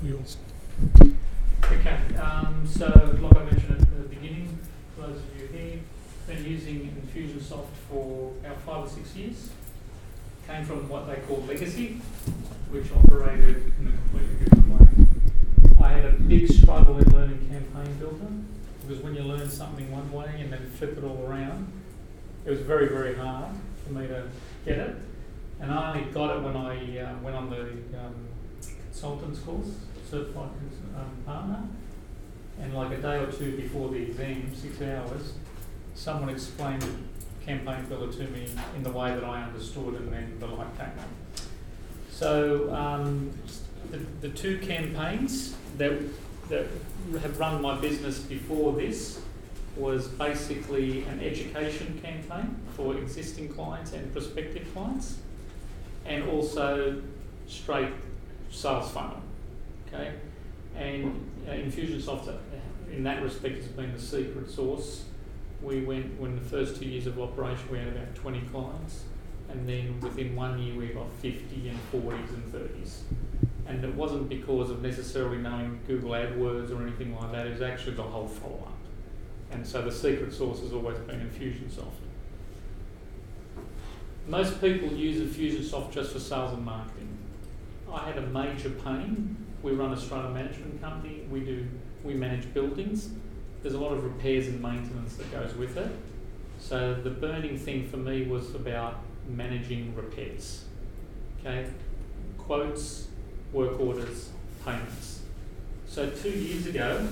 Wheels. Okay, so like I mentioned at the beginning, for those of you here, been using Infusionsoft for about 5 or 6 years. Came from what they call legacy, which operated in a completely different way. I had a big struggle in learning campaign builder, because when you learn something one way and then flip it all around, it was very, very hard for me to get it. And I only got it when I went on the consultants course, certified partner, and like a day or two before the exam, 6 hours, someone explained campaign builder to me in the way that I understood, and then the light came on. So the two campaigns that have run my business before this was basically an education campaign for existing clients and prospective clients, and also straight sales funnel. Okay, and Infusionsoft in that respect has been the secret sauce. We went, when the first 2 years of operation, we had about 20 clients, and then within 1 year we got 50 and 40s and 30s. And it wasn't because of necessarily knowing Google AdWords or anything like that, it was actually the whole follow-up. And so the secret sauce has always been Infusionsoft. Most people use Infusionsoft just for sales and marketing. I had a major pain. We run a Strata management company. We manage buildings. There's a lot of repairs and maintenance that goes with it. So the burning thing for me was about managing repairs. Okay, quotes, work orders, payments. So 2 years ago,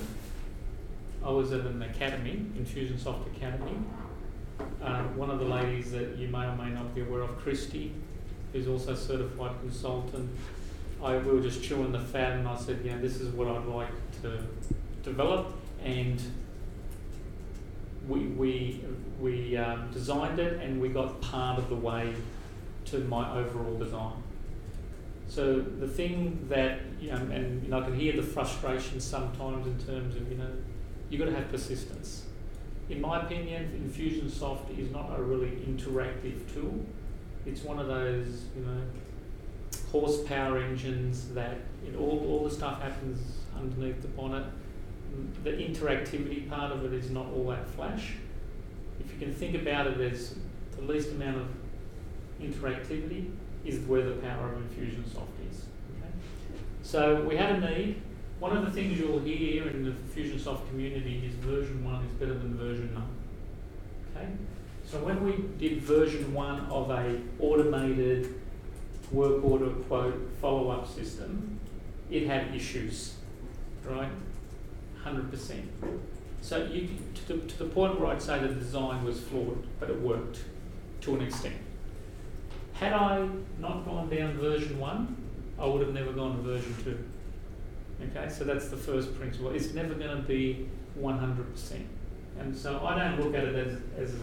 I was at an academy, Infusionsoft Academy. One of the ladies that you may or may not be aware of, Christy, who's also a certified consultant, we were just chewing the fat, and I said, yeah, this is what I'd like to develop, and we designed it, and we got part of the way to my overall design. So the thing that, and I can hear the frustration sometimes in terms of, you've got to have persistence. In my opinion, Infusionsoft is not a really interactive tool. It's one of those, horsepower engines that all the stuff happens underneath the bonnet. The interactivity part of it is not all that flash. If you can think about it as the least amount of interactivity is where the power of Infusionsoft is. Okay? So we had a need. One of the things you'll hear in the Infusionsoft community is version 1 is better than version none. Okay? So when we did version 1 of a automated work order quote follow-up system, it had issues, right? 100%. So to the point where I'd say the design was flawed, but it worked to an extent. Had I not gone down version 1, I would have never gone to version 2. Okay, so that's the first principle. It's never going to be 100%. And so I don't look at it as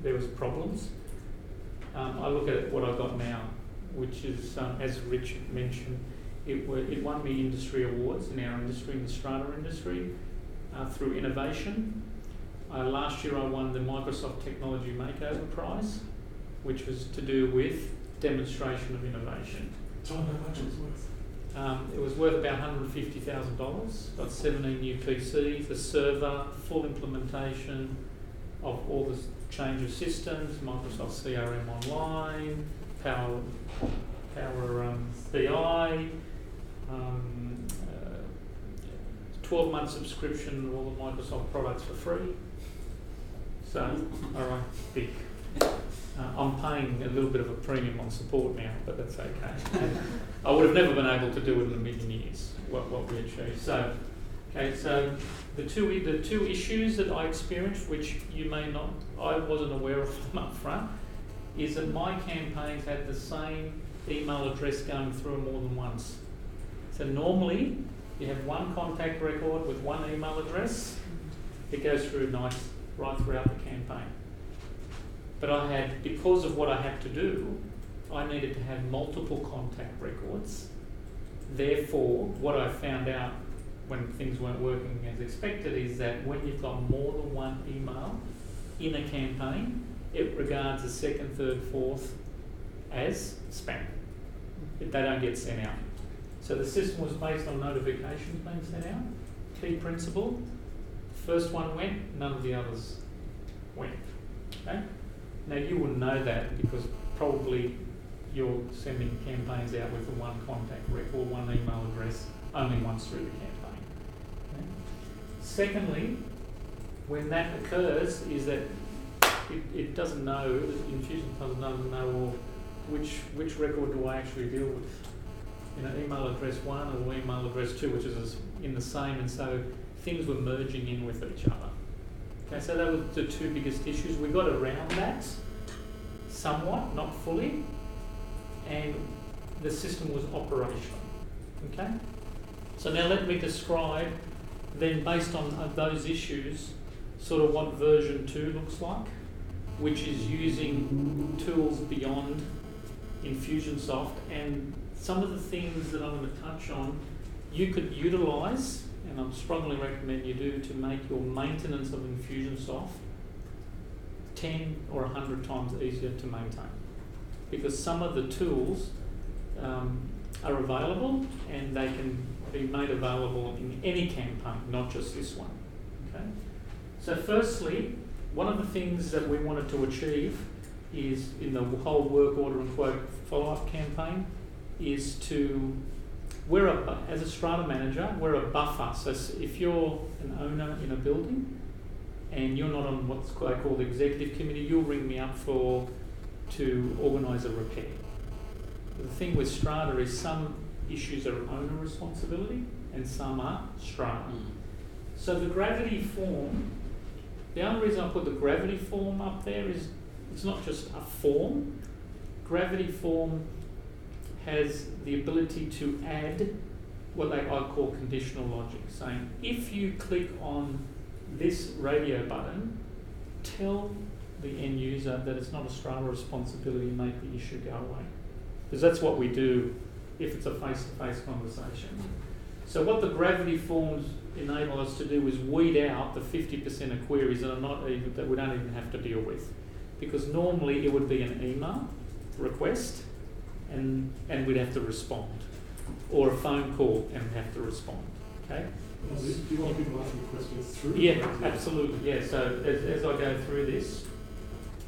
there was problems. I look at it what I've got now, which is, as Richard mentioned, it won me industry awards in our industry, in the Strata industry, through innovation. Last year I won the Microsoft Technology Makeover Prize, which was to do with demonstration of innovation. Tell me how much it was worth. It was worth about $150,000. Got 17 new PCs, a server, full implementation of all the change of systems, Microsoft CRM Online, Power BI, 12-month subscription of all the Microsoft products for free. So, all right, big. I'm paying a little bit of a premium on support now, but that's okay. I would have never been able to do it in a million years, what we achieved. So, okay, so the two issues that I experienced, which I wasn't aware of them up front, is that my campaigns had the same email address going through them more than once. So normally, you have one contact record with one email address. It goes through nice right throughout the campaign. But because of what I had to do, I needed to have multiple contact records. Therefore, what I found out when things weren't working as expected is that when you've got more than one email in a campaign, it regards the second, third, fourth as spam. They don't get sent out. So the system was based on notifications being sent out. Key principle, first one went, none of the others went. Okay? Now you wouldn't know that because probably you're sending campaigns out with the one contact record, one email address, only once through the campaign. Okay? Secondly, when that occurs is that it doesn't know, Infusionsoft doesn't know well, which record do I actually deal with? Email address 1 or email address 2, which is in the same, and so things were merging in with each other. Okay, so that were the two biggest issues. We got around that somewhat, not fully, and the system was operational. Okay? So now let me describe then, based on those issues, sort of what version 2 looks like, which is using tools beyond Infusionsoft, and some of the things that I'm going to touch on you could utilise, and I strongly recommend you do, to make your maintenance of Infusionsoft 10 or 100 times easier to maintain. Because some of the tools are available and they can be made available in any campaign, not just this one. Okay? So firstly, one of the things that we wanted to achieve is, in the whole work order and quote follow-up campaign, is to, as a Strata manager, we're a buffer. So if you're an owner in a building and you're not on what's they call the executive committee, you'll ring me up to organise a repair. The thing with Strata is some issues are owner responsibility and some are Strata. So the gravity form, the only reason I put the gravity form up there is it's not just a form. Gravity form has the ability to add what I call conditional logic, saying if you click on this radio button, tell the end user that it's not a Strata responsibility and make the issue go away. Because that's what we do if it's a face-to-face conversation. So what the gravity forms enable us to do is weed out the 50% of queries that we don't even have to deal with. Because normally it would be an email request and we'd have to respond, or a phone call and have to respond. Okay? Do you want people asking questions through? Yeah, absolutely. Yeah. So as I go through this,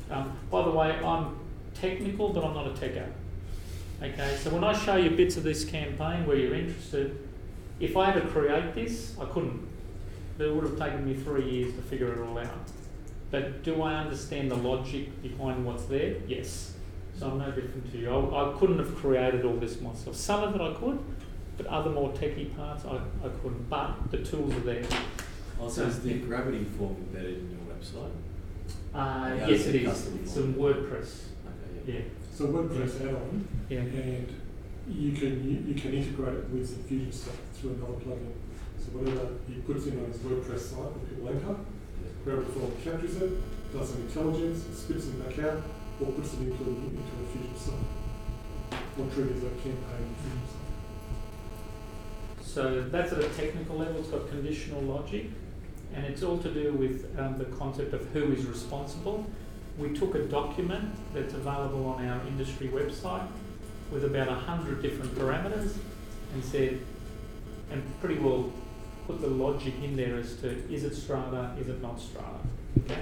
by the way, I'm technical, but I'm not a techo. Okay. So when I show you bits of this campaign where you're interested, if I had to create this, I couldn't. It would have taken me 3 years to figure it all out. But do I understand the logic behind what's there? Yes. So I'm no different to you. I couldn't have created all this myself. Some of it I could, but other more techie parts I couldn't. But the tools are there. Also, is the gravity form embedded in your website? Yes, it is. It's in WordPress. Okay, Yeah. So WordPress add-on, Yeah. and you can integrate it with Infusionsoft through another plugin. So whatever he puts in on his WordPress site, when people enter, gravity form captures it, does some intelligence, it spits them back out, or puts them into Infusionsoft, or triggers a campaign in Infusionsoft. So that's at a technical level. It's got conditional logic, and it's all to do with the concept of who is responsible. We took a document that's available on our industry website with about 100 different parameters and said, and pretty well put the logic in there as to, is it Strata, is it not Strata? Okay.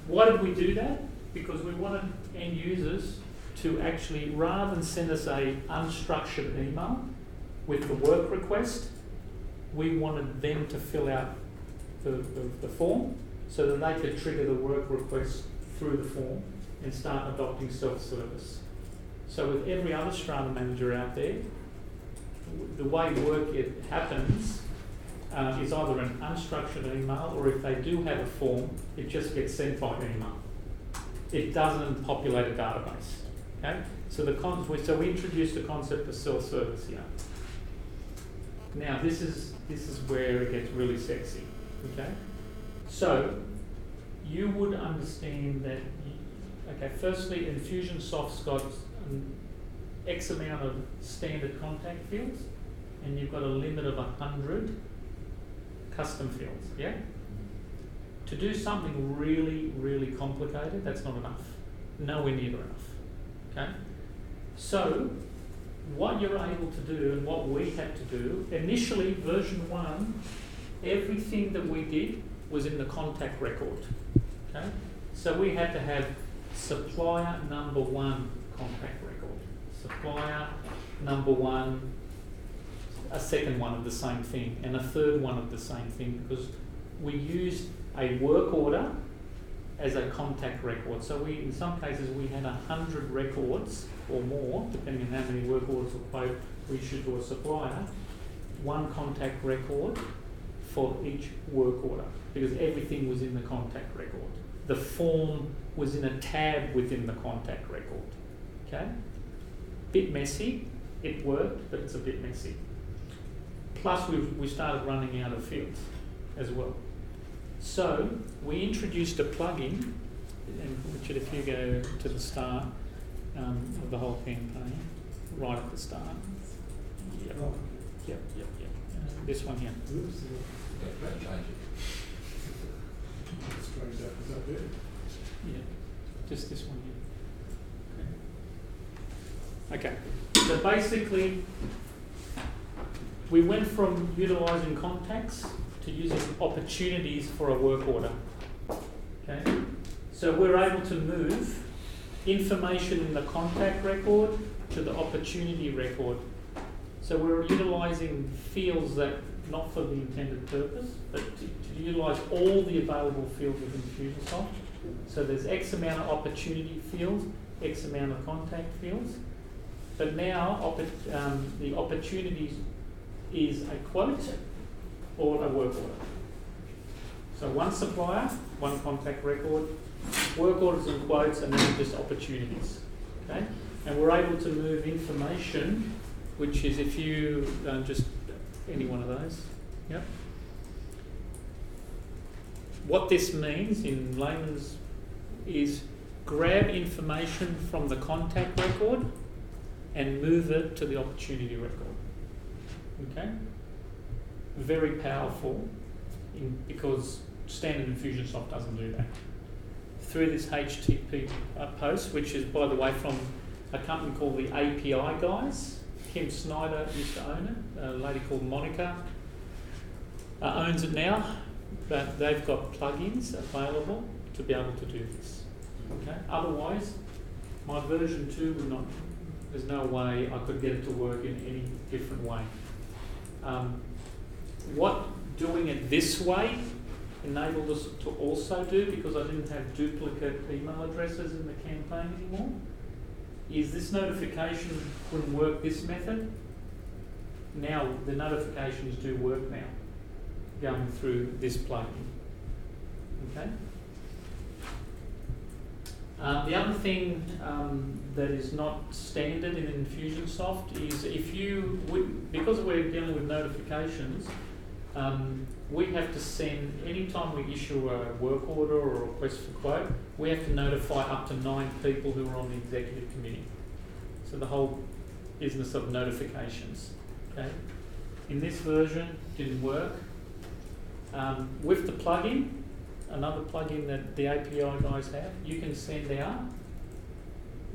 Why did we do that? Because we wanted end users to actually, rather than send us a unstructured email with the work request, we wanted them to fill out the form so that they could trigger the work request through the form and start adopting self-service. So with every other Strata manager out there, the way work happens is either an unstructured email, or if they do have a form, it just gets sent by email. It doesn't populate a database. Okay? So we introduced the concept of self-service here. Now this is where it gets really sexy. Okay? So you would understand that. Okay, firstly, Infusionsoft's got an X amount of standard contact fields, and you've got a limit of 100 custom fields. Yeah. To do something really, really complicated, that's not enough. Nowhere near enough. Okay. So what you're able to do and what we had to do, initially version 1, everything that we did was in the contact record. Okay? So we had to have supplier number 1 contact record, supplier number 1, a second one of the same thing, and a third one of the same thing, because we used a work order as a contact record. So we, in some cases, we had 100 records or more, depending on how many work orders or quote we issued to a supplier, 1 contact record for each work order, because everything was in the contact record. The form was in a tab within the contact record. Okay? Bit messy. It worked, but it's a bit messy. Plus, we started running out of fields as well. So we introduced a plugin, and Richard, if you go to the start of the whole campaign, right at the start. Yep. Oh. Yep. This one here. Oops. Change it. Strange that, is that there? Yeah, just this one here. Okay. So basically, we went from utilising contacts to using opportunities for a work order. Okay. So we're able to move information in the contact record to the opportunity record. So we're utilising fields that not for the intended purpose, but to utilise all the available fields within Infusionsoft. So there's X amount of opportunity fields, X amount of contact fields. But now the opportunities is a quote or a work order. So 1 supplier, 1 contact record, work orders and quotes, and then just opportunities. Okay? And we're able to move information, which is if you just any one of those. Yep. What this means in layman's is grab information from the contact record and move it to the opportunity record. Okay? Very powerful because standard Infusionsoft doesn't do that. Through this HTTP post, which is, by the way, from a company called the API Guys. Kim Snyder used to own it. A lady called Monica owns it now, but they've got plugins available to be able to do this. Okay. Otherwise, my version 2 would not. There's no way I could get it to work in any different way. What doing it this way enabled us to also do, because I didn't have duplicate email addresses in the campaign anymore, is this notification wouldn't work this method. Now the notifications do work now, going through this plugin. Okay. The other thing that is not standard in Infusionsoft is because we're dealing with notifications, we have to send, anytime we issue a work order or a request for quote, we have to notify up to 9 people who are on the executive committee. So the whole business of notifications. Okay. In this version, didn't work. With the plugin, another plugin that the API guys have, you can send out,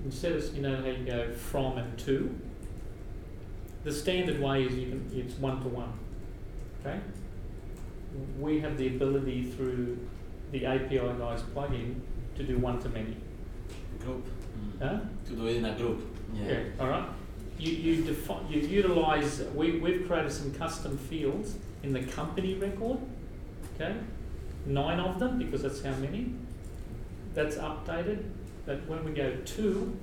instead of, you know how you go from and to, the standard way is it's 1-to-1. Okay? We have the ability through the API guys plugin to do 1-to-many. Group. Huh? To do it in a group. Yeah. All right. You utilise. We've created some custom fields in the company record. Okay. 9 of them, because that's how many. That's updated. But when we go to,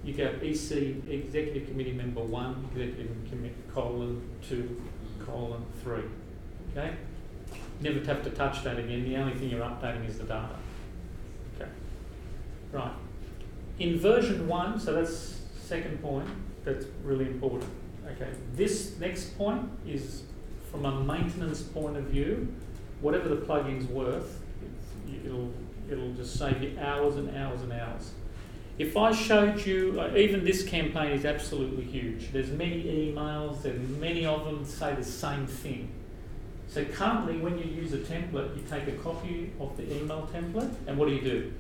you go EC, Executive Committee Member 1, Executive Committee :2:3. Okay? Never have to touch that again. The only thing you're updating is the data. Okay. Right. In version 1, so that's second point, that's really important. Okay. This next point is from a maintenance point of view. Whatever the plugin's worth, it'll just save you hours and hours and hours. If I showed you, even this campaign is absolutely huge. There's many emails, and many of them say the same thing. So currently, when you use a template, you take a copy of the email template, and what do?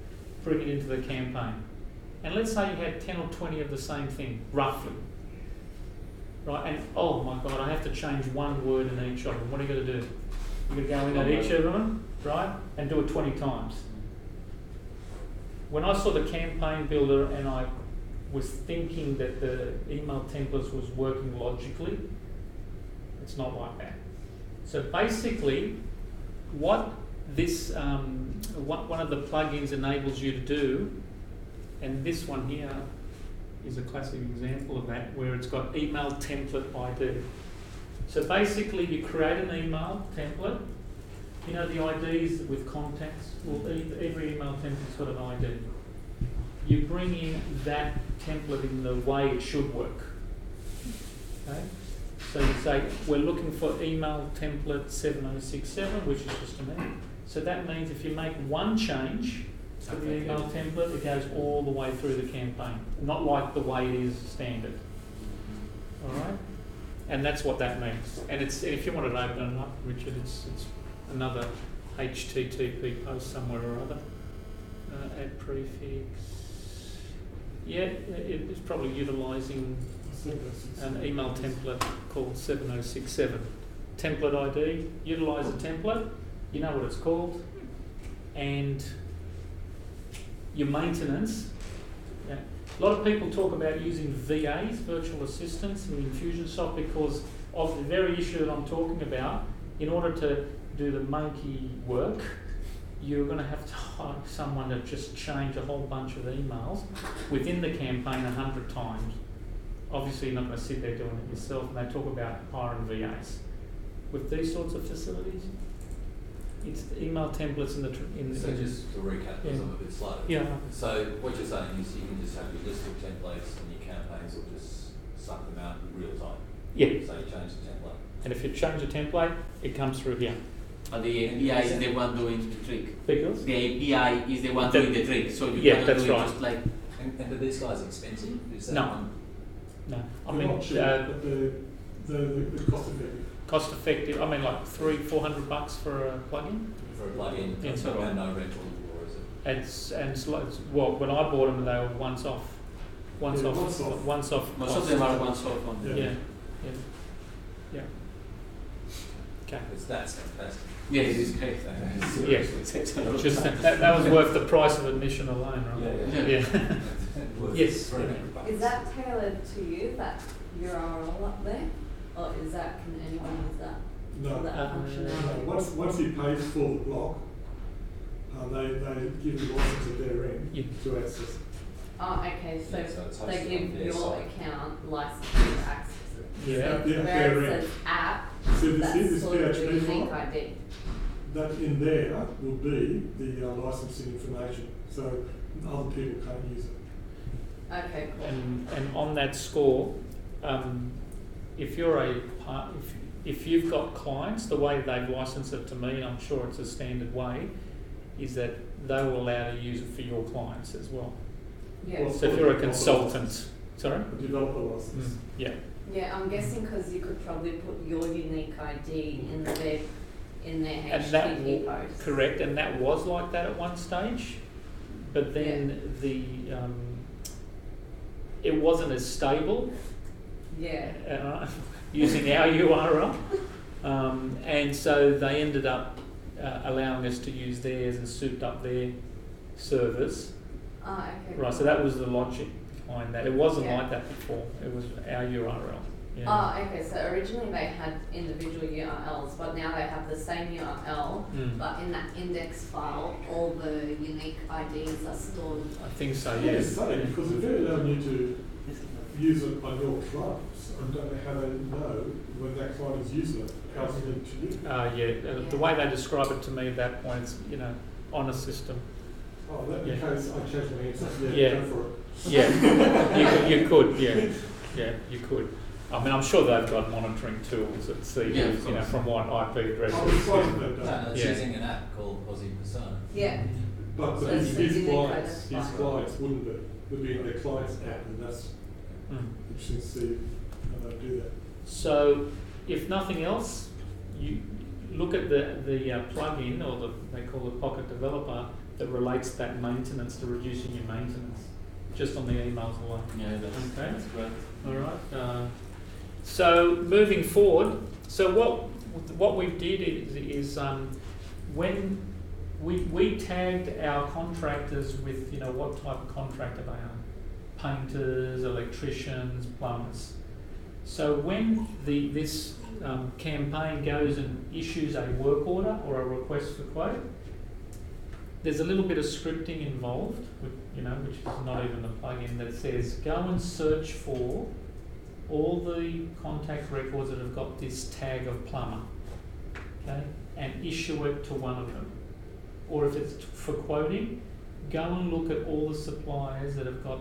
Bring it into the campaign. And let's say you had 10 or 20 of the same thing, roughly. right? And oh my God, I have to change one word in each of them. What are you going to do? You're going to go in at each of them, right, and do it 20 times. When I saw the campaign builder and I was thinking that the email templates was working logically, it's not like that. So basically, what this one of the plugins enables you to do, and this one here is a classic example of that, where it's got email template ID. So basically, you create an email template. You know the IDs with contacts? Well, every email template's got an ID. You bring in that template in the way it should work. Okay? So you say, we're looking for email template 7067, which is just a minute. So that means if you make one change to the email template, it goes all the way through the campaign. Not like the way it is standard. Alright? And that's what that means. And it's, if you wanted to open it up, Richard, it's another HTTP post somewhere or other. Add prefix. Yeah, it's probably utilising an email template called 7067. Template ID, utilise a template, you know what it's called, and your maintenance. Yeah. A lot of people talk about using VAs, virtual assistants, in Infusionsoft because of the very issue that I'm talking about. In order to do the monkey work, you're going to have to hire someone to just change a whole bunch of emails within the campaign 100 times. Obviously, you're not going to sit there doing it yourself, and they talk about hiring VAs. With these sorts of facilities, it's the email templates in the... So just to recap, because I'm a bit slow. Yeah. So what you're saying is you can just have your list of templates and your campaigns will just suck them out in real time. Yeah. So you change the template. And if you change the template, it comes through here. But the API is the one doing the trick. Because? The API is the one doing the trick, so you Yeah, cannot that's do it right. just like... And are these guys expensive? Is that No. one? No. I They're mean, not cheap, but the cost effective. cost effective, I mean like $300-400 for a plugin. For a plug-in, Yeah, so sort of. and no rental, or is it? Well, when I bought them, they were once off. Once Yeah, off. once off. Once off. Most of cost. them are once off on Yeah. Yeah. Yeah. Okay. Because that's fantastic. Yeah, it is great. Yeah. Just that was worth the price of admission alone, right? Yeah. Yes. Is that tailored to you, that URL up there? Or is that, can anyone use that? No. That No, functionality? once you pay for the block, they give you license at their end Yeah. to access. Oh, okay, so Yeah, so it's they hosted on give their your site. account license to access it. Yeah. At Where their it end. says app, So this that's sort of the PHP unique file, ID. that in there will be the licensing information, so other people can't use it. Okay, cool. And on that score, if you're if you've got clients, the way they've licensed it to me, and I'm sure it's a standard way, is that they will allow to use it for your clients as well. Yeah. Well, So if you're a developer consultant, license. sorry? A developer license. Yeah. Yeah, I'm guessing because you could probably put your unique ID in their And HTTP that post. correct, and that was like that at one stage, but then it wasn't as stable. Yeah. Using our URL, and so they ended up allowing us to use theirs and souped up their servers. Oh, okay. Right, so that was the logic behind that. It wasn't Yeah. like that before. It was our URL. Yeah. Oh, okay. So originally they had individual URLs, but now they have the same URL, Mm. but in that index file, all the unique IDs are stored. I think so. Yeah, Yes. say, because if they're allowing you to use it on your clients, I don't know how they know when that client is using it, how's it linked to you? The way they describe it to me at that point is, on a system. Oh, that Yeah. in case I change my answer, Yeah. go for it. Yeah, you could. Yeah, you could. I mean, I'm sure they've got monitoring tools that see Yeah, of who's, course. from what IP address. I was excited about No, that. it's Yeah. using an app called Ossie Pisanu. Yeah. But So his it's unique clients identifier. wouldn't be. Would be their client's app, and that's Mm. interesting to see how they do that. So, if nothing else, you look at the plugin, or they call it Pocket Developer, that relates that maintenance to reducing your maintenance, just on the emails alone. Yeah, that's Okay. great. All right. So moving forward, so what we did is when we tagged our contractors with, you know, what type of contractor they are. Painters, electricians, plumbers. So when this campaign goes and issues a work order or a request for quote, there's a little bit of scripting involved, which is not even a plugin, that says go and search for all the contact records that have got this tag of plumber, okay, and issue it to one of them. Or if it's for quoting, go and look at all the suppliers that have got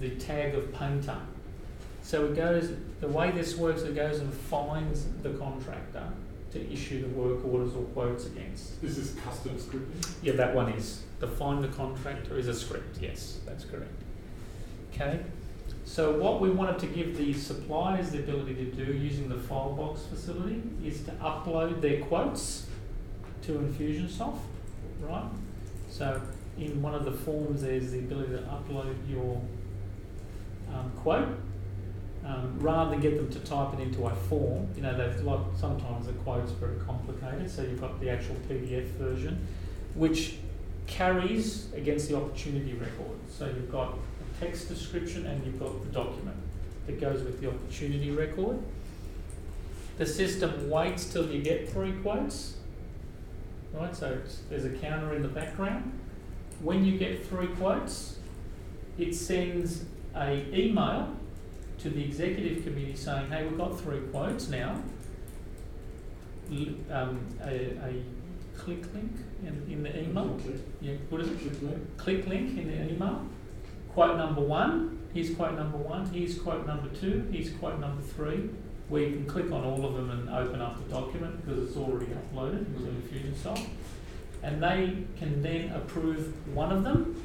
the tag of painter. So it goes, the way this works, it goes and finds the contractor to issue the work orders or quotes against. This is custom scripting? Yeah, that one is. The find the contractor is a script, yes, that's correct. Okay, so what we wanted to give the suppliers the ability to do using the Filebox facility is to upload their quotes to Infusionsoft, right? So in one of the forms there's the ability to upload your quote. Rather than get them to type it into a form, sometimes the quote's very complicated, so you've got the actual PDF version, which carries against the opportunity record. So you've got a text description and you've got the document that goes with the opportunity record. The system waits till you get 3 quotes, right? So there's a counter in the background. When you get 3 quotes, it sends an email to the executive committee saying, hey, we've got 3 quotes now. A click link in the email. Yeah, what is it? Click link in the email. Quote number 1. Here's quote number 1. Here's quote number 2. Here's quote number 3. Where you can click on all of them and open up the document because it's already uploaded into Infusionsoft. And they can then approve one of them,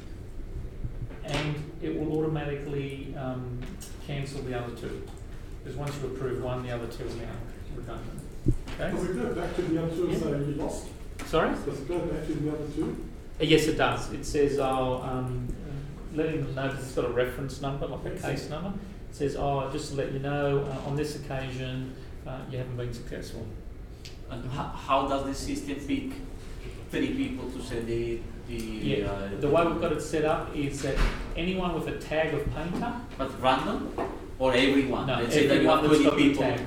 and it will automatically cancel the other 2. Because once you approve one, the other 2 are now redundant. Okay? Does it go back to the other 2 and say you lost? Sorry? Does it go back to the other 2? Yes, it does. It says, letting them know that it's got a reference number, like a case number. It says, just to let you know, on this occasion, you haven't been successful. And how does the system pick 3 people to send the way we've got it set up is that anyone with a tag of painter. But random? Or everyone? No, let's say that you have 20 people. Tag.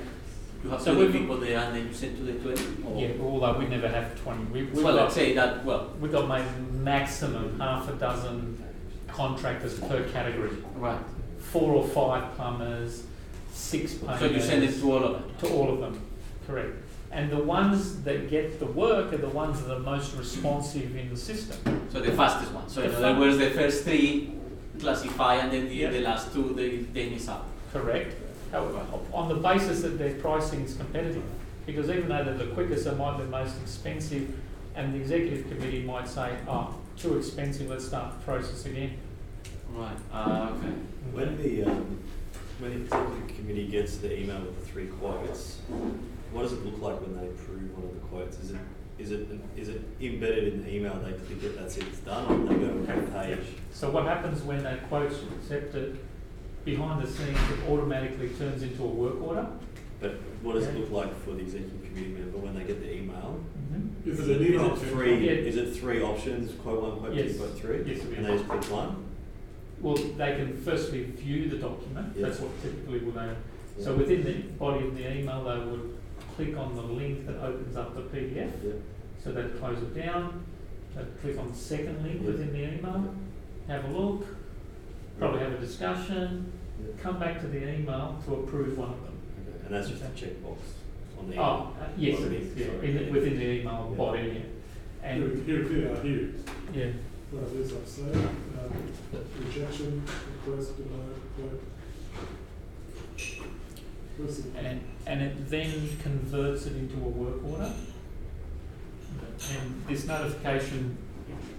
You have So 20 people there and then you send to the 20? Or? Yeah, although we never have 20. Let's say that, we've got maybe maximum half a dozen contractors per category. Right. 4 or 5 plumbers, 6 painters. So you send it to all of them? To all of them, correct. And the ones that get the work are the ones that are most responsive in the system. So the fastest one. So in other words, the first 3 classify and then the last 2 they miss out. Correct. However, on the basis that their pricing is competitive. Because even though they're the quickest, they might be the most expensive, and the executive committee might say, too expensive, let's start the process again. Right. Okay. When the executive committee gets the email with the 3 quotes, what does it look like when they approve one of the quotes? Is it embedded in the email? They click it, that's it, it's done, or they go to a page? So what happens when a quote's accepted? Behind the scenes, it automatically turns into a work order. But what does it look like for the executive committee member when they get the email? Mm-hmm. Is it an email? Is it 3 options? Quote 1, quote 2, quote 3? Yes, it is. And they just pick one? Well, they can firstly view the document. Yeah. That's what typically would they. Yeah. So within the body of the email, they would click on the link that opens up the PDF. Yeah. So they'd close it down. They'd click on the second link Yeah. within the email, have a look, probably have a discussion, come back to the email to approve one of them. Okay. And that's just a checkbox on the Oh, email? yes, Or it is. Yeah, sorry. within the email Yeah. body. Yeah. And Here. yeah. What it is, I've said, rejection, request, denied, quote. And it then converts it into a work order. And this notification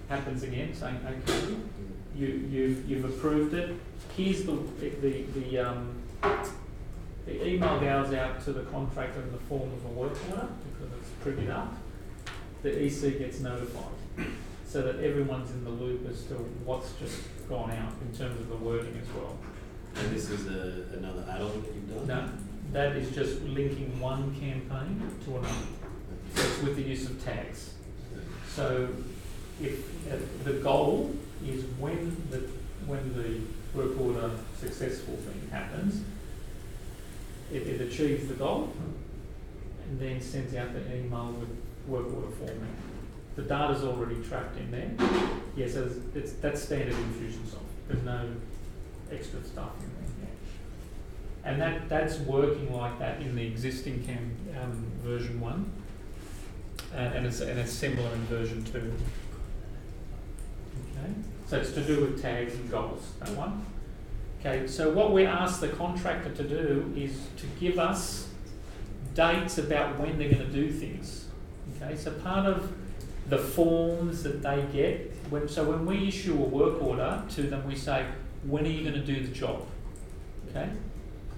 happens again, saying, okay, you've approved it. Here's the email goes out to the contractor in the form of a work order because it's printed up. The EC gets notified, so that everyone's in the loop as to what's just gone out in terms of the wording as well. And this is another add-on that you've done? that is just linking one campaign to another. So it's with the use of tags. So if the goal is when the work order successful thing happens, it achieves the goal and then sends out the email with work order format. The data's already trapped in there. Yeah, so that's standard Infusionsoft. There's no extra stuff in there. Yeah. And that's working like that in the existing version 1. And it's similar in version 2. Okay, so it's to do with tags and goals, that one. Okay, so what we ask the contractor to do is to give us dates about when they're going to do things. Okay, so part of the forms that they get, when we issue a work order to them, we say, when are you going to do the job? Okay,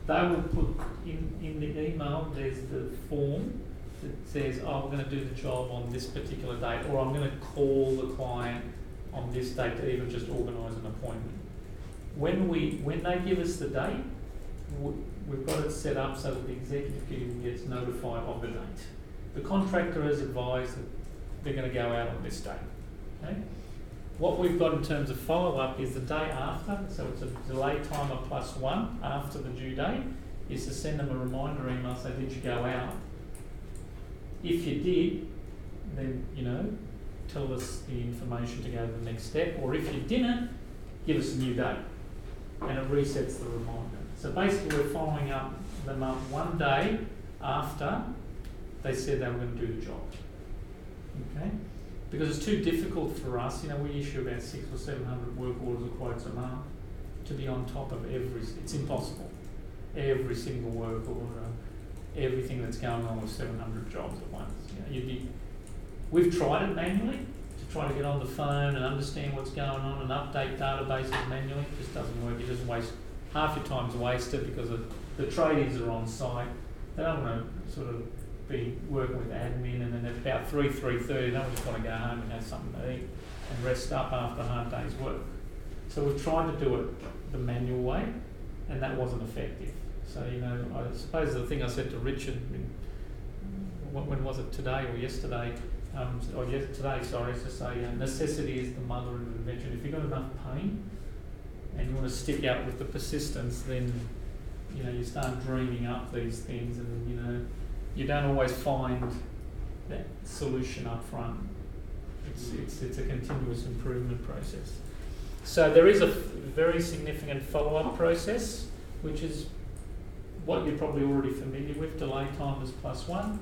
they will put in the email, there's the form that says, oh, we're going to do the job on this particular date, or I'm going to call the client on this date to even just organise an appointment. When they give us the date, we've got it set up so that the executive team gets notified of the date. The contractor has advised that they're going to go out on this date. Okay? What we've got in terms of follow-up is the day after, so it's a delay timer +1 after the due date, is to send them a reminder email, say, did you go out? If you did, then, tell us the information to go to the next step, or if you didn't, give us a new date, and it resets the reminder. So basically we're following up them up one day after they said they were going to do the job. Okay? Because it's too difficult for us, we issue about 600 or 700 work orders or quotes a month, to be on top of it's impossible. Every single work order, everything that's going on with 700 jobs at once. We've tried it manually to try to get on the phone and understand what's going on and update databases manually. It just doesn't work. You just waste half your time's wasted because the tradies are on site. They don't want to sort of be working with admin, and then at about 3:30, they don't just want to go home and have something to eat and rest up after a hard day's work. So we've tried to do it the manual way, and that wasn't effective. So, I suppose the thing I said to Richard, when was it, today or yesterday? Today, is to say necessity is the mother of invention. If you've got enough pain and you want to stick out with the persistence, then you start dreaming up these things, and you don't always find that solution up front. It's a continuous improvement process. So there is a very significant follow-up process, which is what you're probably already familiar with, delay timers +1,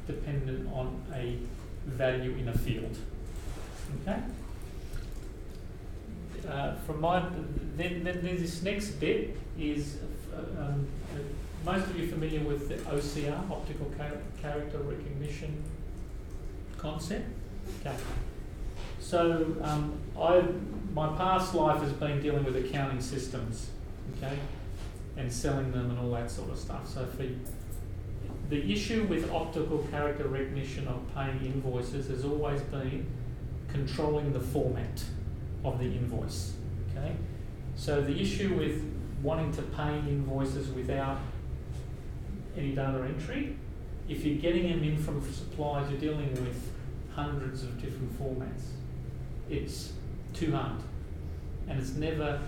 dependent on a value in a field. Okay? Then this next bit is, most of you are familiar with the OCR, optical character recognition concept. Okay. So my past life has been dealing with accounting systems, okay, and selling them and all that sort of stuff. So the issue with optical character recognition of paying invoices has always been controlling the format of the invoice. Okay, so the issue with wanting to pay invoices without any data entry, if you're getting them in from suppliers, you're dealing with hundreds of different formats. It's too hard, and it's never.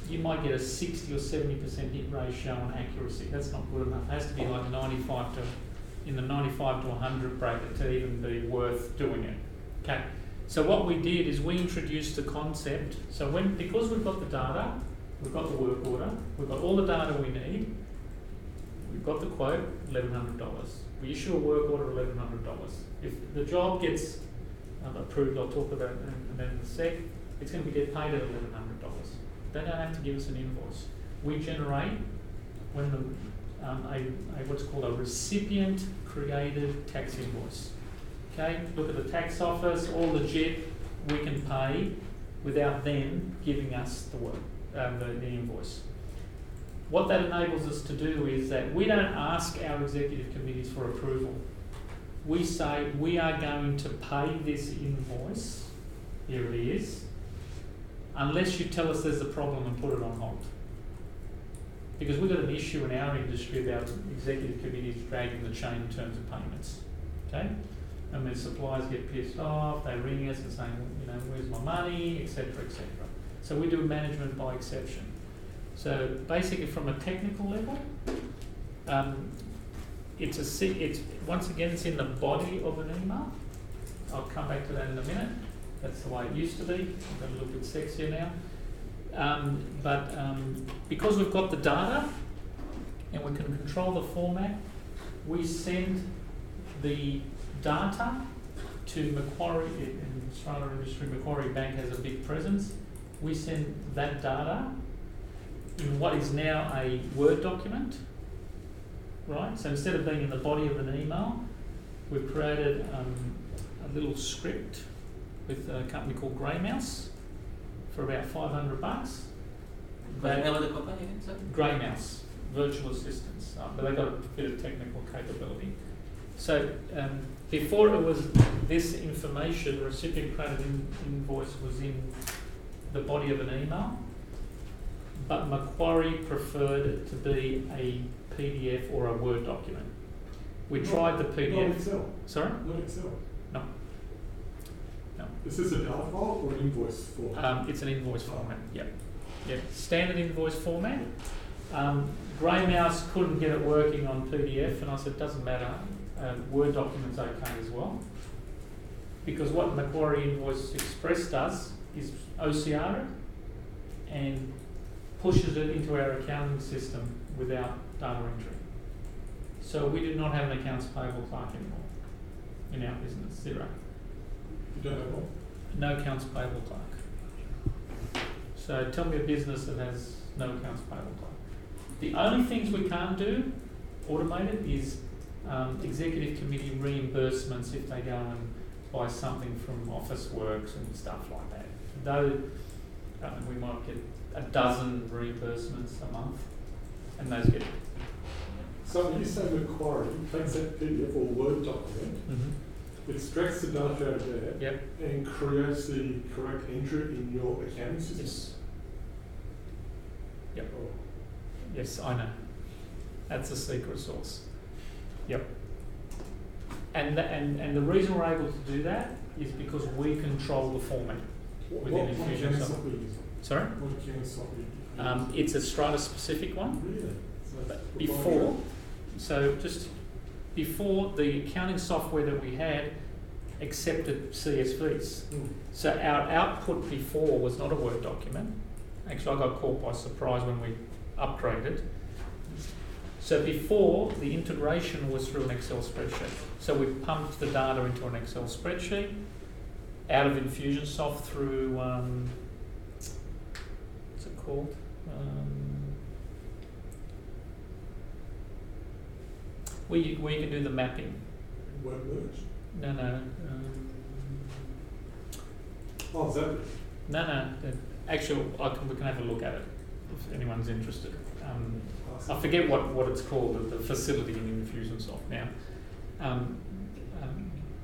You might get a 60 or 70% hit ratio on accuracy. That's not good enough. It has to be like 95 to 100 bracket to even be worth doing it. Okay. So what we did is we introduced the concept. So because we've got the data, we've got the work order, we've got all the data we need, we've got the quote, $1,100. We issue a work order, $1,100. If the job gets approved, I'll talk about that in a sec, it's going to get paid at $1,100. They don't have to give us an invoice. We generate what's called a recipient-created tax invoice. Okay, look at the tax office, all legit, we can pay without them giving us the invoice. What that enables us to do is that we don't ask our executive committees for approval. We say we are going to pay this invoice, here it is, unless you tell us there's a problem and put it on hold. Because we've got an issue in our industry about executive committees dragging the chain in terms of payments. Okay? And when suppliers get pissed off, they ring us and saying, you know, where's my money, etc., etc. So we do management by exception. So basically, from a technical level, it's once again it's in the body of an email. I'll come back to that in a minute. That's the way it used to be. I've got a little bit sexier now. Because we've got the data and we can control the format, we send the data to Macquarie. In Strata industry, Macquarie Bank has a big presence. We send that data in what is now a Word document, right? So instead of being in the body of an email, we've created a little script with a company called Grey Mouse for about $500. What's the name of the company again, sir? Grey Mouse, virtual assistants, but they've got a bit of technical capability. So before it was this information, recipient credit invoice was in the body of an email, but Macquarie preferred it to be a PDF or a Word document. We tried the PDF. Not Excel. Sorry? Not Excel. No. No. Is this a data file or an invoice format? It's an invoice format. Yep. Yep. Standard invoice format. Grey Mouse couldn't get it working on PDF, and I said, doesn't matter. Word document's okay as well. Because what Macquarie Invoice Express does is OCR it and pushes it into our accounting system without data entry. So we do not have an accounts payable clerk anymore in our business, zero. You don't have one? No accounts payable clerk. So tell me a business that has no accounts payable clerk. The only things we can't do automated is executive committee reimbursements if they go and buy something from Officeworks and stuff like that. Though we might get a dozen reimbursements a month, and those get. So when you say Macquarie takes that PDF or Word document, extracts the data out of there, Yep. and creates the correct entry in your accounting system. Yes. Yep. Oh. Yes, I know. That's a secret sauce. Yep. And the reason we're able to do that is because we control the format within Infusionsoft. Infusionsoft. Sorry? What accounting software? It's a Strata specific one. Really? So But before the accounting software that we had accepted CSVs. So our output before was not a Word document. Actually, I got caught by surprise when we upgraded. So before, the integration was through an Excel spreadsheet. So we pumped the data into an Excel spreadsheet out of Infusionsoft through, what's it called? Where you can do the mapping. Word merge? No. Oh, is that? No. Actually, we can have a look at it if anyone's interested. I forget what it's called, the facility in Infusionsoft now.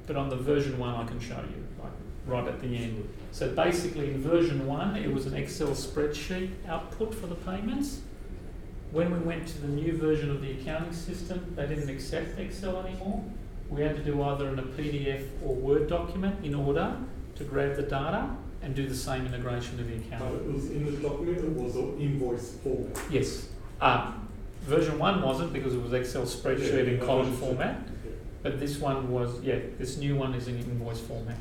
But on the version 1, I can show you, like right at the end. So basically, in version 1, it was an Excel spreadsheet output for the payments. When we went to the new version of the accounting system, they didn't accept Excel anymore. We had to do either in a PDF or Word document in order to grab the data and do the same integration in the account. But it was in the document, it was an invoice format. Yes. Version 1 wasn't because it was Excel spreadsheet in column format, but this one was, this new one is in invoice format.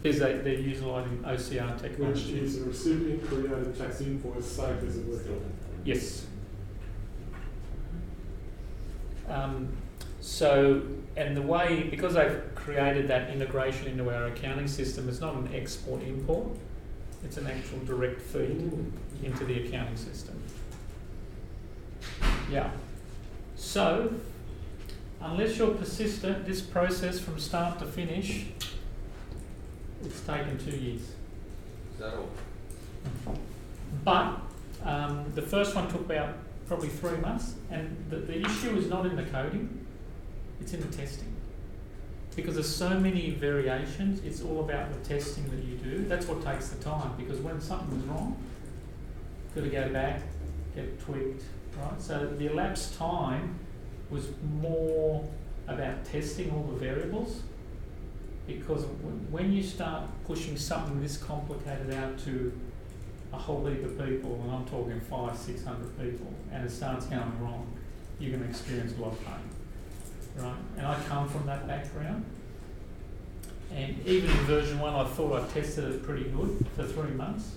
They're utilising OCR Which technology. is a recipient created tax invoice saved as a Word document. Yes. And the way, because I've created that integration into our accounting system, it's not an export-import, it's an actual direct feed into the accounting system. Yeah. So, unless you're persistent, this process from start to finish, it's taken 2 years. Is that all? But the first one took about probably 3 months, and the issue is not in the coding, it's in the testing. Because there's so many variations, it's all about the testing that you do. That's what takes the time, because when something's wrong, you've got to go back, get tweaked, right? So the elapsed time was more about testing all the variables, because when you start pushing something this complicated out to a whole heap of people, and I'm talking 500-600 people, and it starts going wrong, you're going to experience a lot of pain, right? And I come from that background, and even in version 1 I thought I tested it pretty good for 3 months,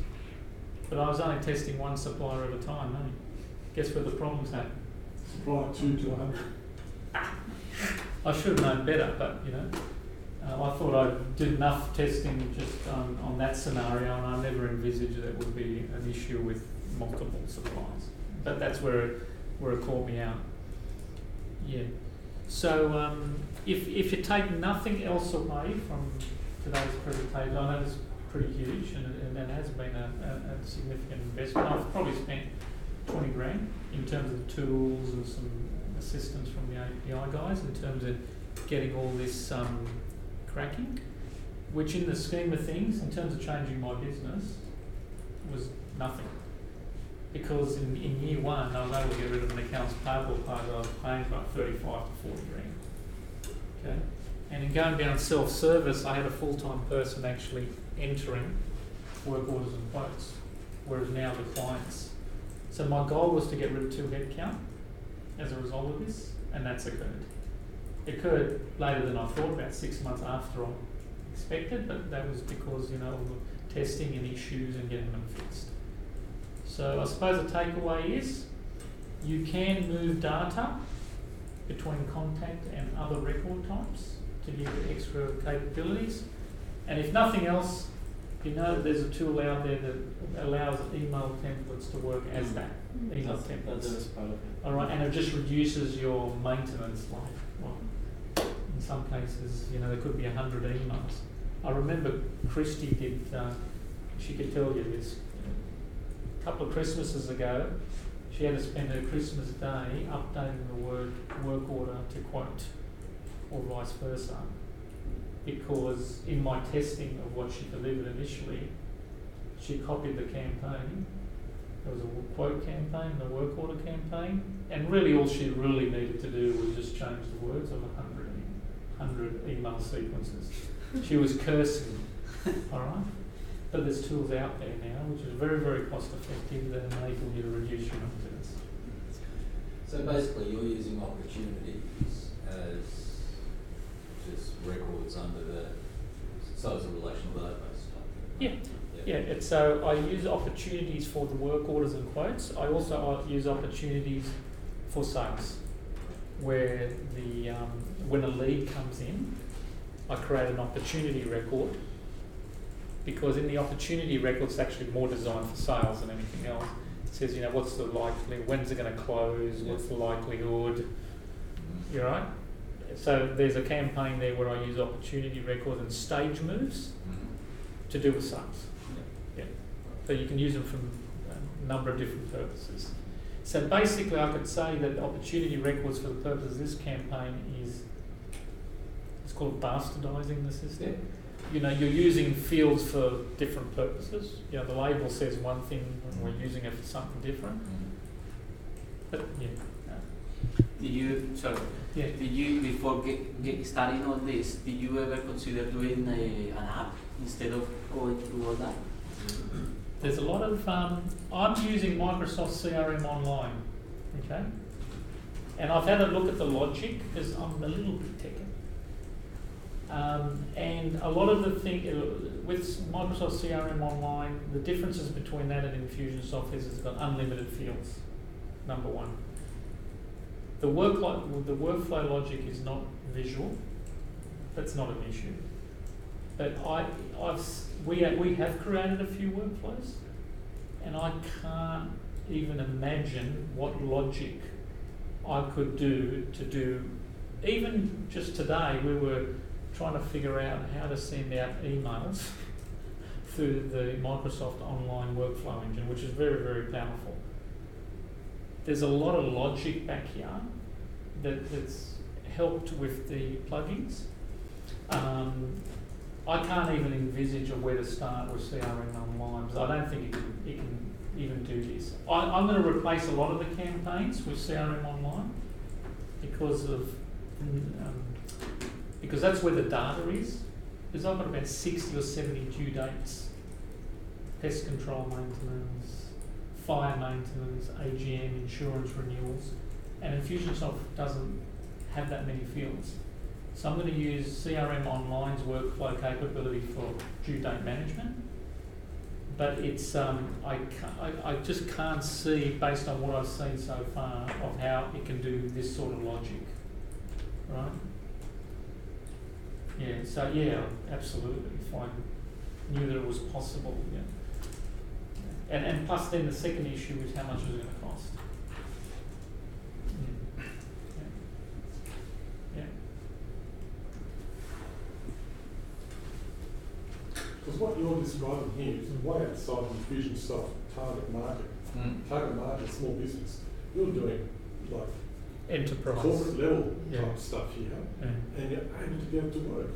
but I was only testing one supplier at a time, eh? Guess where the problems happen? Supply 2 to 100. I should have known better, but you know, I thought I did enough testing just on that scenario, and I never envisaged there would be an issue with multiple suppliers. But that's where it caught me out. Yeah. So if you take nothing else away from today's presentation, I know it's pretty huge, and it has been a significant investment. I've probably spent 20 grand in terms of tools and some assistance from the API guys in terms of getting all this cracking, which in the scheme of things, in terms of changing my business, was nothing. Because in year 1, I was able to get rid of an accounts payable part that I was paying for like 35 to 40 grand. Okay? And in going down self-service, I had a full-time person actually entering work orders and quotes, whereas now the clients. So my goal was to get rid of 2 headcount as a result of this, and that's occurred. It occurred later than I thought, about 6 months after I expected, but that was because, you know, all the testing and issues and getting them fixed. So I suppose the takeaway is you can move data between contact and other record types to give you extra capabilities. And if nothing else, you know that there's a tool out there that allows email templates to work as that. Email templates. That's part of it. All right, and it just reduces your maintenance life. Well, in some cases, you know, there could be 100 emails. I remember Christy did, she could tell you this, a couple of Christmases ago, she had to spend her Christmas day updating the work order to quote, or vice versa, because in my testing of what she delivered initially, she copied the campaign. There was a quote campaign and a work order campaign, and really all she really needed to do was just change the words of 100 email sequences. She was cursing, all right? But there's tools out there now which is very, very cost effective that enable you to reduce your maintenance. So basically you're using opportunities as just records under the, so it's a relational database type thing. Yeah, it's so I use opportunities for the work orders and quotes. I also use opportunities for sales, where the when a lead comes in, I create an opportunity record, because in the opportunity record it's actually more designed for sales than anything else. It says, you know, what's the likely, when's it going to close, what's the likelihood, you're right? So there's a campaign there where I use opportunity records and stage moves to do with sales. Yeah. So you can use them for a number of different purposes. So basically I could say that opportunity records for the purpose of this campaign is, it's called bastardizing the system. Yeah. You know, you're using fields for different purposes. You know, the label says one thing and we're using it for something different. But yeah. Did you, sorry, Yeah. did you, before get starting on this, did you ever consider doing an app instead of going through all that? There's a lot of, I'm using Microsoft CRM Online, okay? And I've had a look at the logic, because I'm a little bit techy. And a lot of the thing, with Microsoft CRM Online, the differences between that and Infusionsoft is it's got unlimited fields, number one. The workflow logic is not visual. That's not an issue. But we have created a few workflows, and I can't even imagine what logic I could do to do. Even just today, we were trying to figure out how to send out emails through the Microsoft Online workflow engine, which is very, very powerful. There's a lot of logic back here that's helped with the plugins. I can't even envisage where to start with CRM Online, because I don't think it can even do this. I'm going to replace a lot of the campaigns with CRM Online because that's where the data is. Because I've got about 60 or 70 due dates: pest control maintenance, fire maintenance, AGM, insurance renewals, and Infusionsoft doesn't have that many fields. So I'm going to use CRM Online's workflow capability for due date management. But it's I just can't see, based on what I've seen so far, of how it can do this sort of logic, right? Yeah. So yeah, absolutely. If I knew that it was possible, yeah. And plus, then the second issue is how much is it going to cost? Yeah. Because what you're describing here is way outside of Infusionsoft target market. Target market, small business. You're doing like Enterprise. corporate level Yeah. type stuff here, Yeah. and you're able to get it to work.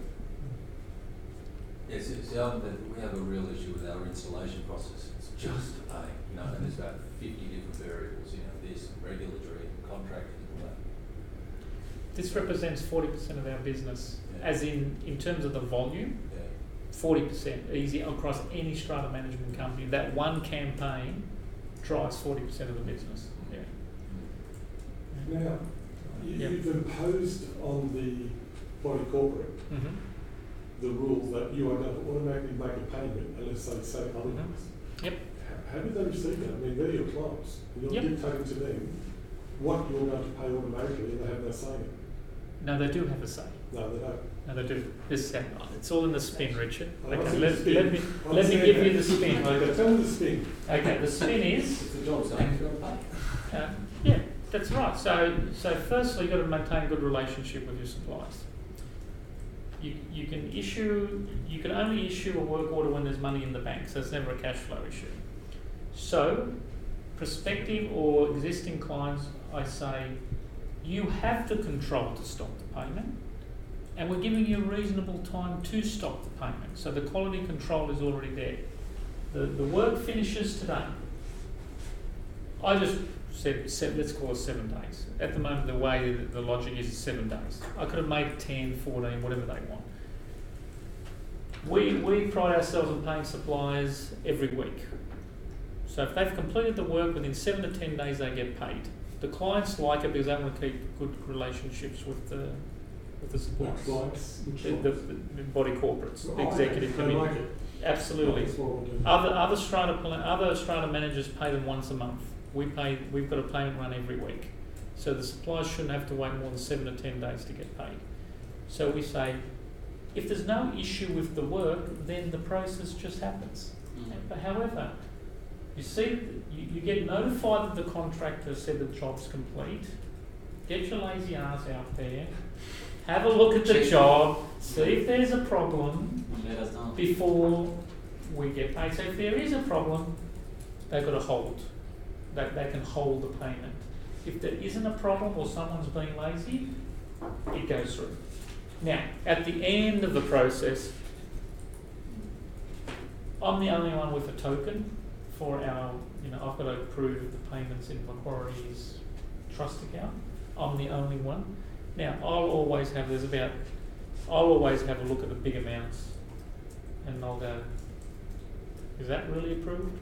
Yes, we have a real issue with our installation process. It's just a pain, and there's about 50 different variables, this regulatory, contracting, all that. This represents 40% of our business, Yeah. as in terms of the volume. Yeah. 40% easy across any strata management company. That one campaign drives 40% of the business. Yeah. Now, Yeah. you've imposed on the body corporate Mm-hmm. the rules that you are going to automatically make a payment unless they say otherwise. Yep. How did they receive that? I mean, they're your clients, and you're Yep. dictating to them what you're going to pay automatically, and they have no say in it. No, they do have a say. No, they don't. No, they do. It's all in the spin, Richard. I Okay, see let the spin. me I let me see give that. you the spin. Okay, tell me the spin. Okay, the spin is If the job's done, you're going to pay. yeah, that's right. So firstly, you've got to maintain a good relationship with your suppliers. You can only issue a work order when there's money in the bank, so it's never a cash flow issue. So, prospective or existing clients, I say, you have the control to stop the payment, and we're giving you a reasonable time to stop the payment. So the quality control is already there. The work finishes today. I just said let's call it 7 days. At the moment, the way the logic is 7 days. I could have made it 10, 14, whatever they want. We pride ourselves on paying suppliers every week. So if they've completed the work within 7 to 10 days, they get paid. The clients like it because they want to keep good relationships with the suppliers. Which clients? Which The body corporates, the Oh, executive they committee. like it. Absolutely. That's what we'll do. Other strata managers pay them once a month. We've got a payment run every week. So the suppliers shouldn't have to wait more than 7 to 10 days to get paid. So we say, if there's no issue with the work, then the process just happens. But however, you see, you get notified that the contractor said the job's complete. Get your lazy ass out there, have a look at the Check. job, see if there's a problem Let us know. before we get paid. So if there is a problem, they've got to hold. They can hold the payment. If there isn't a problem or someone's being lazy, it goes through. Now, at the end of the process, I'm the only one with a token for our, I've got to approve the payments in Macquarie's trust account. I'm the only one. Now, I'll always have a look at the big amounts and I'll go, is that really approved?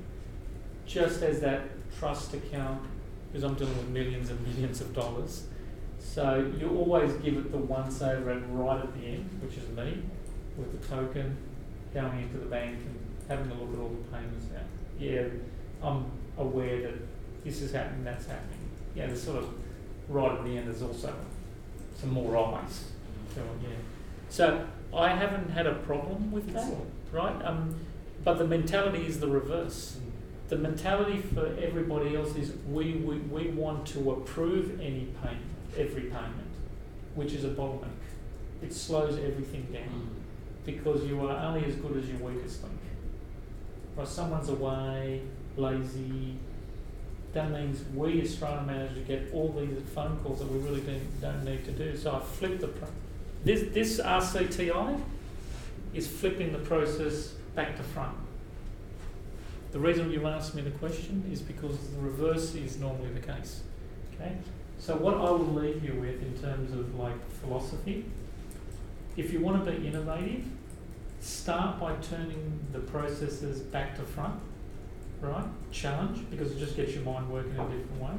Just as that trust account, because I'm dealing with millions and millions of dollars. So you always give it the once over and right at the end, which is me, with the token, going into the bank and having a look at all the payments now. Yeah, I'm aware that this is happening, that's happening. Yeah, there's sort of right at the end there's also some more eyes. So, yeah. So I haven't had a problem with that, right? But the mentality is the reverse. The mentality for everybody else is we want to approve every payment, which is a bottleneck. It slows everything down because you are only as good as your weakest link. If someone's away, lazy, that means we as strata managers get all these phone calls that we really don't need to do. So I flip this RCTI is flipping the process back to front. The reason you've asked me the question is because the reverse is normally the case. Okay? So what I will leave you with in terms of like philosophy, if you want to be innovative, start by turning the processes back to front, right? Challenge, because it just gets your mind working in a different way.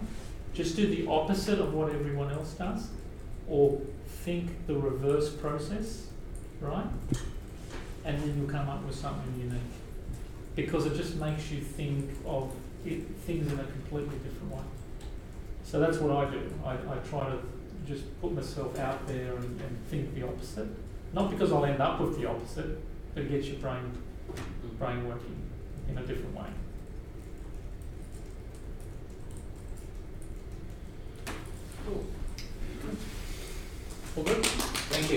Just do the opposite of what everyone else does, or think the reverse process, right? And then you'll come up with something unique. Because it just makes you think of things in a completely different way. So that's what I do. I try to just put myself out there and think the opposite. Not because I'll end up with the opposite, but it gets your brain working in a different way. Cool. All good? Thank you.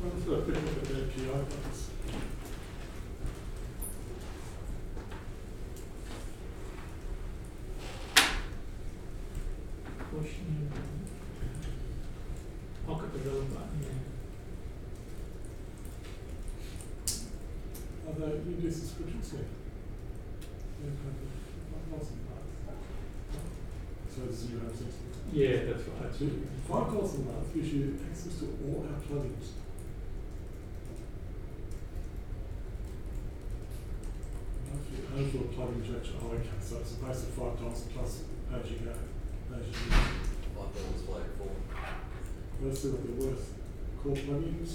Well, let's go quick look at the API buttons. Question. Pocket develop button, yeah. Are they, you do subscriptions here? Yeah, lots of parts. So this is your home system. Yeah, that's right. Actually, $5 a month gives you access to all our plugins. Only for plugin injection. Oh, okay. So it's a base of $5 plus as you go. As you use. $5 flag 4. Let's see what they're worth. Core plugins.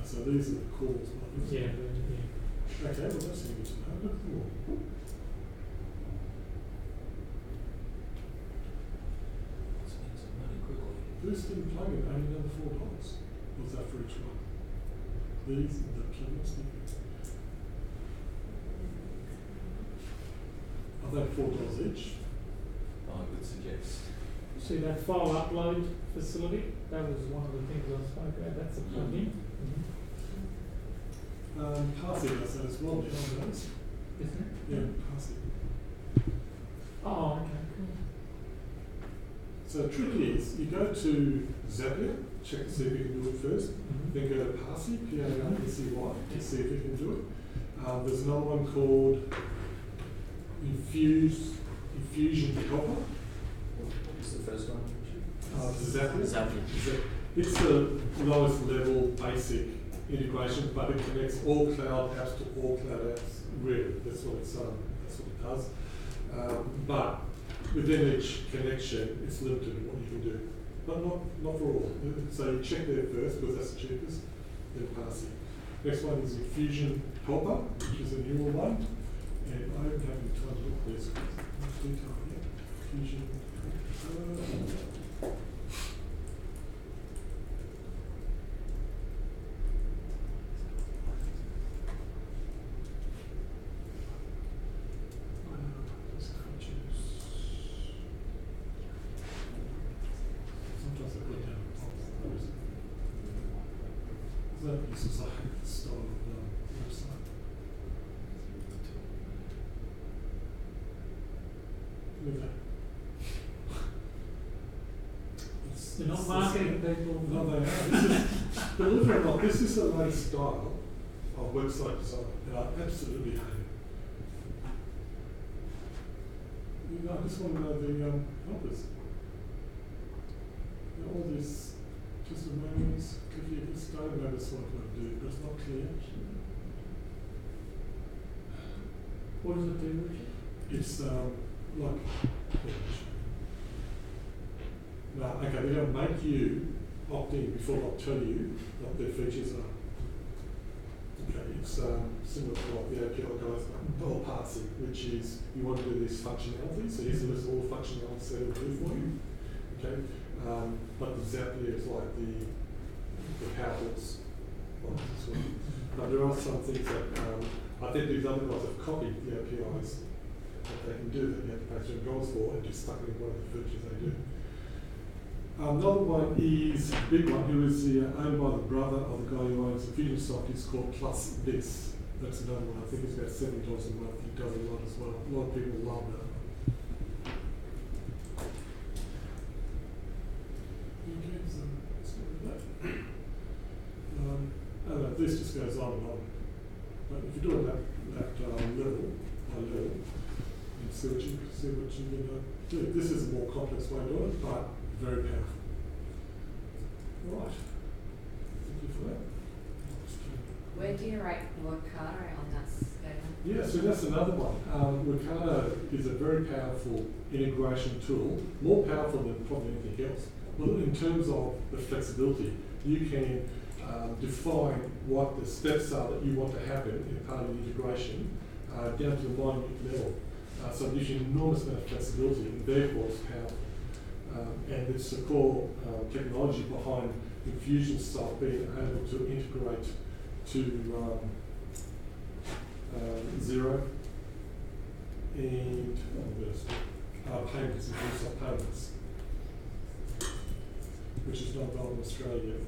So these are the cores. Yeah, yeah. Okay, well that's good to know. Look more. Spend some money quickly. Boosting plugin, only another $4. What's that for each one? These are the plugins. Are they $4 each? I would suggest. See that file upload facility? That was one of the things I spoke about. That's a plugin. Parsi does that as well, yeah, those. Isn't it? Yeah, Parsi. Oh, okay, cool. So the trick is, you go to Zapier, check to see if you can do it first, then go to Parsi, P-A-R-S-E-Y, to see if you can do it. There's another one called Infusion Helper. What's the first one? Zapier. Zapier. It's the lowest level basic integration, but it connects all cloud apps to all cloud apps. Really, that's what it does. But within each connection, it's limited in what you can do, but not for all. So you check there first because that's the cheapest. Then Parsi. Next one is Infusion Helper, which is a newer one, and I don't have any time to look at this much detail yet. Infusion Helper. Sometimes I put down this is like a style of website. Look at that. You're not marketing people. No, they are. This is, believe it or not, this is a latest style of website design, and I absolutely hate it. You know, I just want to know the helpers. All this testimonials, if you can start about this, what I'm going to do, but it's not clear. What does it do, Richard? It's like, no, okay, they're going to make you opt in before they'll tell you what their features are. Okay, it's similar to what the API guys or Parsi, which is you want to do this functionality, so here's a list of all the functionality that it'll do for you. Okay, but the Zapier is like the powerhouse one as well. But there are some things that I think these other guys have copied the APIs that they can do that you have to pay $2 for and just stuck it in one of the features they do. Another one is a big one, who is owned by the brother of the guy who owns Infusionsoft. It's called Plus This. That's another one. I think it's about $70 a month. He does a lot as well. A lot of people love that. Okay, so let's go with that. list just goes on and on. But if you do it level by level, you see what you're going to do. This is a more complex way of doing it, but very powerful. Right. Thank you for that. Where do you rate Workado on that scale? Yeah, so that's another one. Workado is a very powerful integration tool, more powerful than probably anything else. Well, in terms of the flexibility, you can define what the steps are that you want to happen in part of the integration down to the minute level. So it gives you an enormous amount of flexibility, and therefore it's powerful. And it's the core technology behind Infusionsoft being able to integrate to Xero and payments, Infusionsoft payments, which is not available in Australia yet.